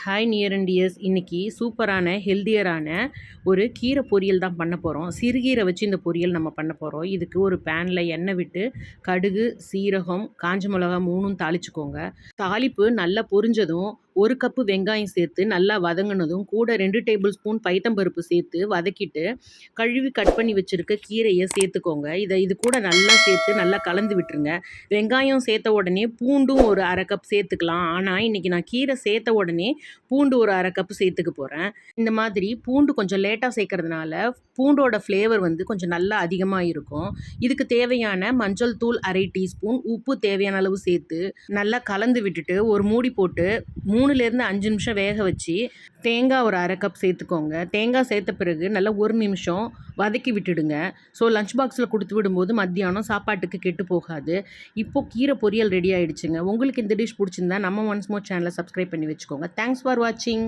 Hi near and tears. இன்றைக்கி சூப்பரான ஹெல்தியரான ஒரு கீரை பொரியல் தான் பண்ண போகிறோம். சிறுகீரை வச்சு இந்த பொரியல் நம்ம பண்ண போகிறோம். இதுக்கு ஒரு பேனில் எண்ணெய் விட்டு கடுகு, சீரகம், காஞ்ச மிளகா 3ம் தாளிச்சுக்கோங்க. தாளிப்பு நல்லா பொரிஞ்சதும் 1 கப்பு வெங்காயம் சேர்த்து நல்லா வதங்கினதும் கூட 2 டேபிள் ஸ்பூன் பைத்தம்பருப்பு சேர்த்து வதக்கிட்டு கழுவி கட் பண்ணி வச்சுருக்க கீரையை சேர்த்துக்கோங்க. இது கூட நல்லா சேர்த்து நல்லா கலந்து விட்டுருங்க. வெங்காயம் சேர்த்த உடனே பூண்டும் ஒரு 1/2 கப் சேர்த்துக்கலாம். ஆனால் இன்றைக்கி நான் கீரை சேர்த்த உடனே பூண்டு ஒரு 1/2 கப்பு சேர்த்துக்க போகிறேன். இந்த மாதிரி பூண்டு கொஞ்சம் லேட்டாக சேர்க்கறதுனால பூண்டோட ஃப்ளேவர் கொஞ்சம் நல்லா அதிகமாக இருக்கும். இதுக்கு தேவையான மஞ்சள் தூள் 1/2 டீஸ்பூன், உப்பு தேவையான அளவு சேர்த்து நல்லா கலந்து விட்டுட்டு ஒரு மூடி போட்டு 3லேருந்து 5 நிமிஷம் வேக வச்சு தேங்காய் ஒரு 1/2 கப் சேர்த்துக்கோங்க. தேங்காய் சேர்த்த பிறகு நல்லா 1 நிமிஷம் வதக்கி விட்டுடுங்க. ஸோ லஞ்ச் பாக்ஸில் கொடுத்து விடும்போது மத்தியானம் சாப்பாட்டுக்கு கெட்டு போகாது. இப்போது கீரை பொரியல் ரெடி ஆகிடுச்சுங்க. உங்களுக்கு இந்த டிஷ் பிடிச்சிருந்தா நம்ம ஒன்ஸ் மோர் சேனலை சப்ஸ்கிரைப் பண்ணி வச்சுக்கோங்க. தேங்க்ஸ் ஃபார் வாட்சிங்.